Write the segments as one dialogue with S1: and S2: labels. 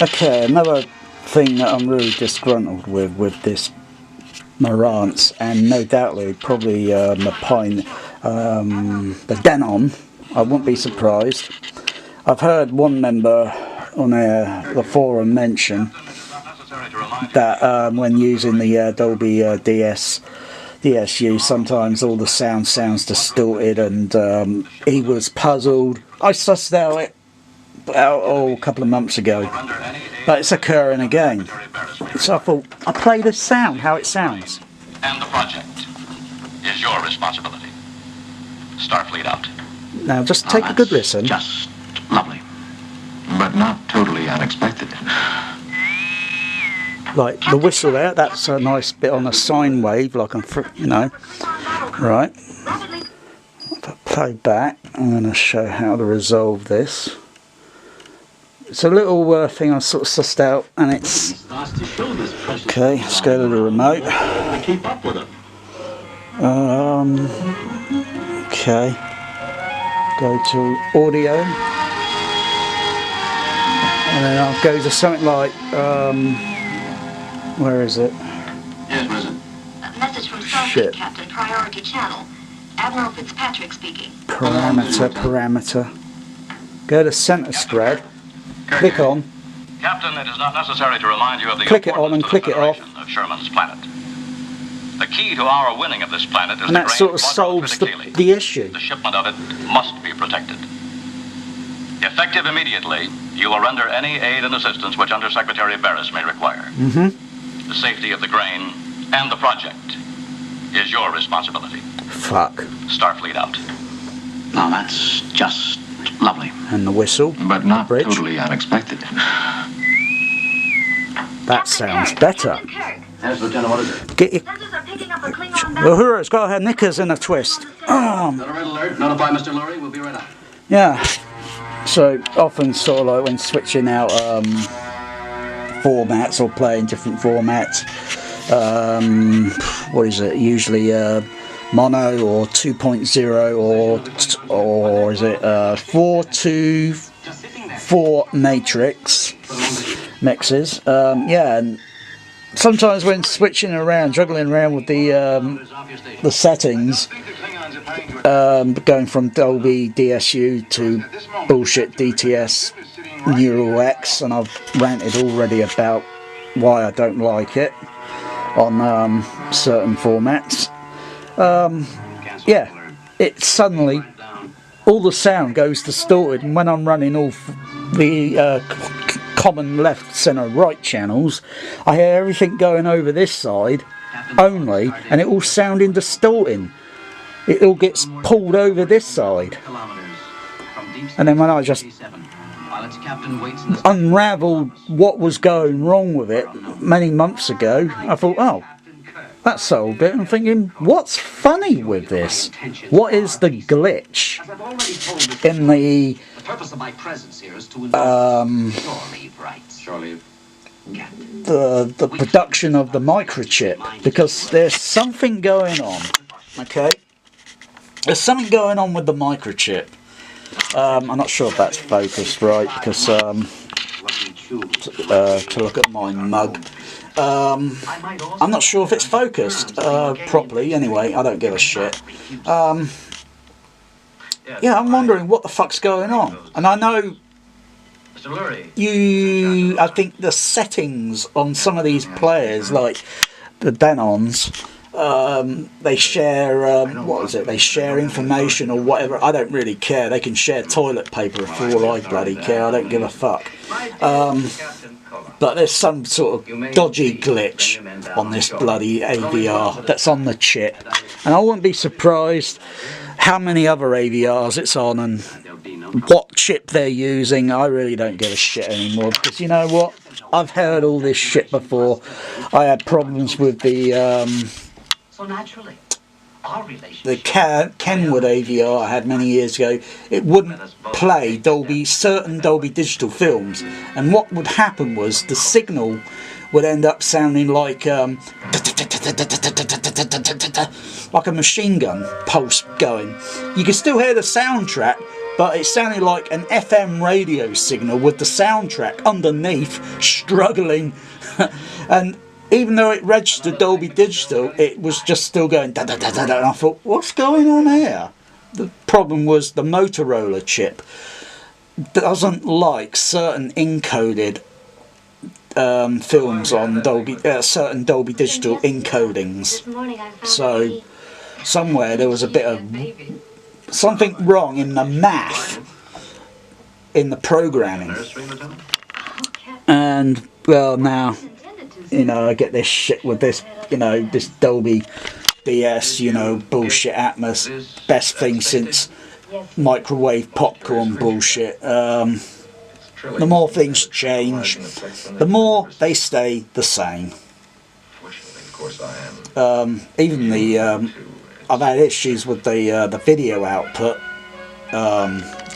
S1: Okay, another thing that I'm really disgruntled with this Marantz, and no doubtly probably the Denon, I wouldn't be surprised. I've heard one member on the forum mention that when using the Dolby DSU, sometimes all the sound sounds distorted, and he was puzzled. I sussed out a couple of months ago, but it's occurring again. So I thought, I'll play this sound, how it sounds.
S2: And the project is your responsibility. Starfleet out.
S1: Now just take a good listen.
S2: Just lovely, but not totally unexpected.
S1: Like the whistle there, that's a nice bit on a sine wave, like I'm, you know. Right. If I play back, I'm going to show how to resolve this. It's a little thing I sort of sussed out, and it's okay. Let's go to the remote. Okay. Go to audio, and then I'll go to something like where is it?
S2: Yes, President.
S3: A message from Starfleet Captain, Priority Channel. Admiral Fitzpatrick speaking.
S1: Parameter. Go to center spread. Click on.
S2: Captain, it is not necessary to remind you of the
S1: click it on and click it off.
S2: Of Sherman's planet. The key to our winning of this planet is
S1: and that sort of solves the issue.
S2: The shipment of it must be protected. Effective immediately, you will render any aid and assistance which Undersecretary Barris may require. The safety of the grain and the project is your responsibility.
S1: Fuck.
S2: Starfleet out. Now that's just lovely.
S1: And the whistle.
S2: But not totally unexpected.
S1: That sounds better.
S2: Yes, Lieutenant, what is it?
S1: Get your... Uhura, it's got her knickers in a twist.
S2: Red alert. Notify Mr. Lurie. We'll be right up.
S1: Yeah. So often sort of like when switching out formats or playing different formats, what is it, usually mono or 2.0 or is it 4:2:4 matrix mixes. Yeah, and sometimes when switching around, juggling around with the settings, going from Dolby DSU to bullshit DTS Neural X, and I've ranted already about why I don't like it on certain formats. Yeah, it suddenly all the sound goes distorted, and when I'm running all the common left, centre, right channels, I hear everything going over this side only, and it all sounding distorting. It all gets pulled over this side, and then when I just unravelled what was going wrong with it many months ago, I thought, oh, that solved it. I'm thinking, what's funny with this? What is the glitch in the production of the microchip? Because there's something going on. Okay, there's something going on with the microchip. I'm not sure if that's focused right, because to look at my mug, I'm not sure if it's focused properly. Anyway, I don't give a shit. Yeah, I'm wondering what the fuck's going on. And I know I think the settings on some of these players, like the Denons, they share, what is it, they share information or whatever. I don't really care. They can share toilet paper for all I bloody care. I don't give a fuck. But there's some sort of dodgy glitch on this bloody AVR that's on the chip, and I wouldn't be surprised how many other AVRs it's on and what chip they're using. I really don't give a shit anymore, because you know what, I've heard all this shit before. I had problems with the Kenwood AVR I had many years ago. It wouldn't play certain Dolby digital films, and what would happen was the signal would end up sounding like a machine gun pulse going. You can still hear the soundtrack, but it sounded like an FM radio signal with the soundtrack underneath struggling. And even though it registered Dolby Digital, it was just still going da da da da da. And I thought, what's going on here? The problem was the Motorola chip doesn't like certain encoded films on Dolby, certain Dolby Digital encodings. So somewhere there was a bit of something wrong in the math in the programming. And well, now, you know, I get this shit with this, you know, this Dolby DS, you know, bullshit atmos, best thing since microwave popcorn bullshit. The more things change, the more they stay the same. Even the I've had issues with the video output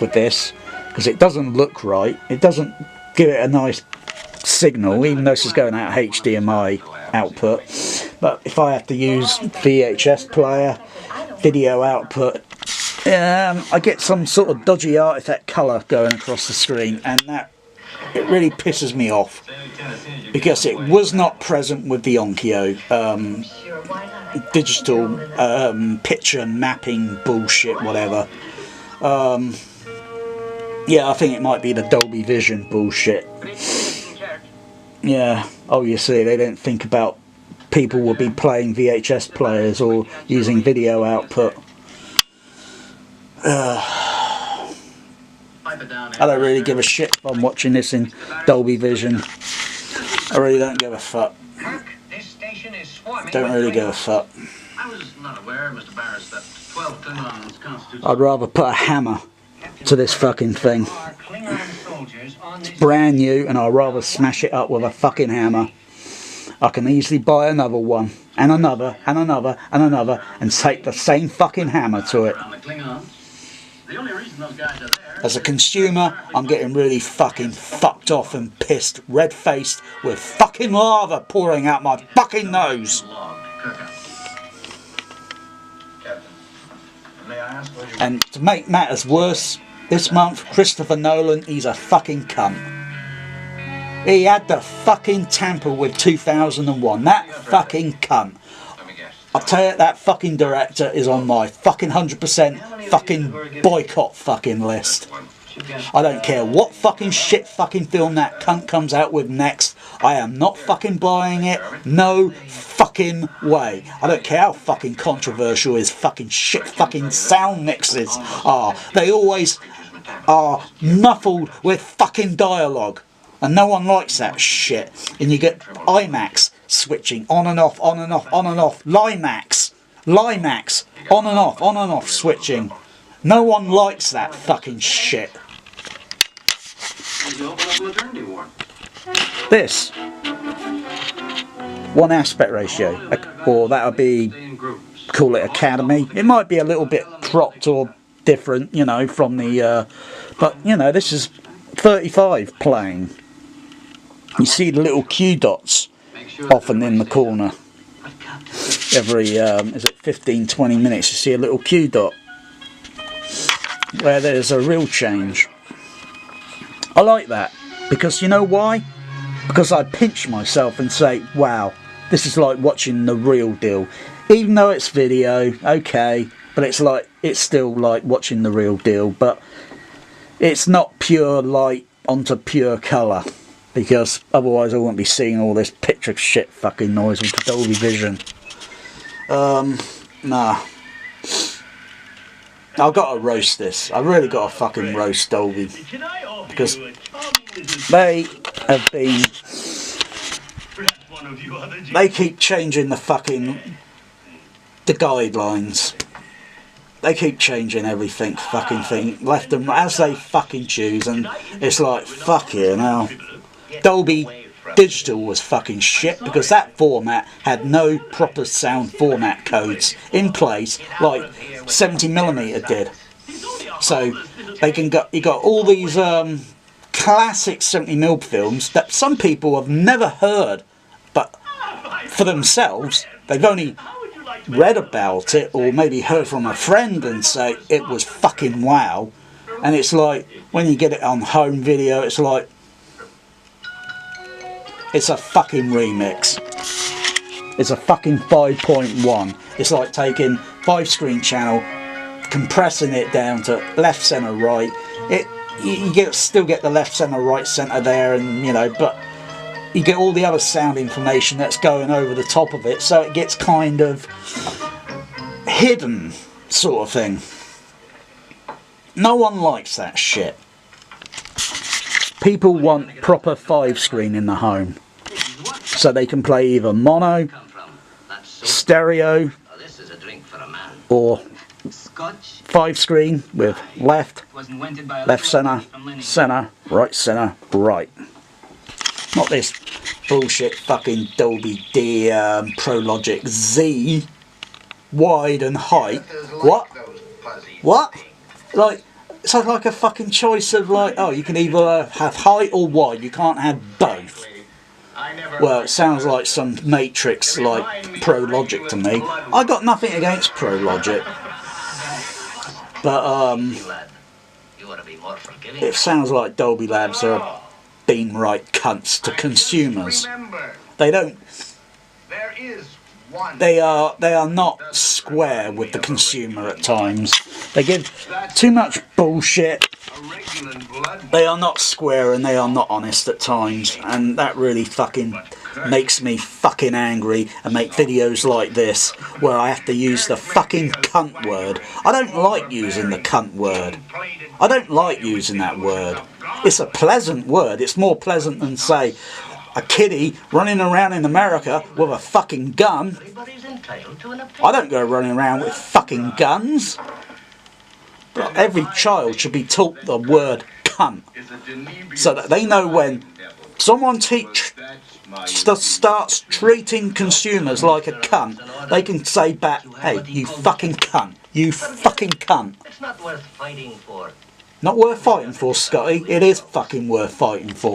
S1: with this, because it doesn't look right. It doesn't give it a nice signal, even though this is going out HDMI output. But if I have to use VHS player video output, I get some sort of dodgy artifact colour going across the screen, and that it really pisses me off, because it was not present with the Onkyo digital picture mapping bullshit, whatever. Yeah, I think it might be the Dolby Vision bullshit. Yeah, obviously they don't think about people will be playing VHS players or using video output. I don't really give a shit if I'm watching this in Dolby Vision. I really don't give a fuck. Don't really give a fuck. I'd rather put a hammer to this fucking thing. It's brand new, and I'd rather smash it up with a fucking hammer. I can easily buy another one, and another, and another, and another, and take the same fucking hammer to it. As a consumer, I'm getting really fucking fucked off and pissed, red-faced, with fucking lava pouring out my fucking nose. And to make matters worse, this month, Christopher Nolan, he's a fucking cunt. He had to fucking tamper with 2001. That fucking cunt. I'll tell you, that fucking director is on my fucking 100% fucking boycott fucking list. I don't care what fucking shit fucking film that cunt comes out with next. I am not fucking buying it. No fucking way. I don't care how fucking controversial his fucking shit fucking sound mixes are. They always are muffled with fucking dialogue. And no one likes that shit. And you get IMAX switching on and off, on and off, on and off. Limax, on and off switching. No one likes that fucking shit. This. One aspect ratio. Or that would be, call it Academy. It might be a little bit cropped or different, you know, from the... but, you know, this is 35 playing. You see the little Q dots often in the corner. Every, is it 15-20 minutes you see a little Q dot where there's a real change. I like that, because you know why? Because I pinch myself and say, wow, this is like watching the real deal. Even though it's video, okay, but it's like, it's still like watching the real deal, but it's not pure light onto pure colour. Because otherwise I wouldn't be seeing all this picture shit fucking noise with the Dolby Vision. Nah. I've got to roast this. I've really got to fucking roast Dolby. Because they have been... They keep changing the fucking... the guidelines. They keep changing everything, fucking thing, left and right, as they fucking choose, and it's like, fuck you now. Dolby Digital was fucking shit, because that format had no proper sound format codes in place like 70mm did. So they can you got all these classic 70mm films that some people have never heard, but for themselves they've only read about it or maybe heard from a friend and say it was fucking wow. and it's like, when you get it on home video, it's like, it's a fucking remix. It's a fucking 5.1. It's like taking 5-screen channel, compressing it down to left, centre, right. You still get the left, centre, right, centre there, and you know, but you get all the other sound information that's going over the top of it, so it gets kind of hidden, sort of thing. No one likes that shit. People want proper 5-screen in the home, so they can play either mono, stereo, or 5-screen with left, centre, centre, right. Not this bullshit fucking Dolby D Pro Logic Z wide and height. What? What? Like, it's like a fucking choice of like, oh, you can either have height or wide, you can't have both. Well, it sounds like some Matrix like Pro Logic to me. I got nothing against Pro Logic, but it sounds like Dolby Labs are being right cunts to consumers. They don't. They are not square with the consumer at times. They give too much bullshit. They are not square and they are not honest at times, and that really fucking makes me fucking angry and make videos like this where I have to use the fucking cunt word. I don't like using the cunt word. I don't like using that word. It's a pleasant word. It's more pleasant than, say, a kiddie running around in America with a fucking gun. I don't go running around with fucking guns. But every child should be taught the word cunt, so that they know when someone starts treating consumers like a cunt, they can say back, hey, you fucking cunt. You fucking cunt.
S4: It's not worth fighting for.
S1: Not worth fighting for, Scotty. It is fucking worth fighting for.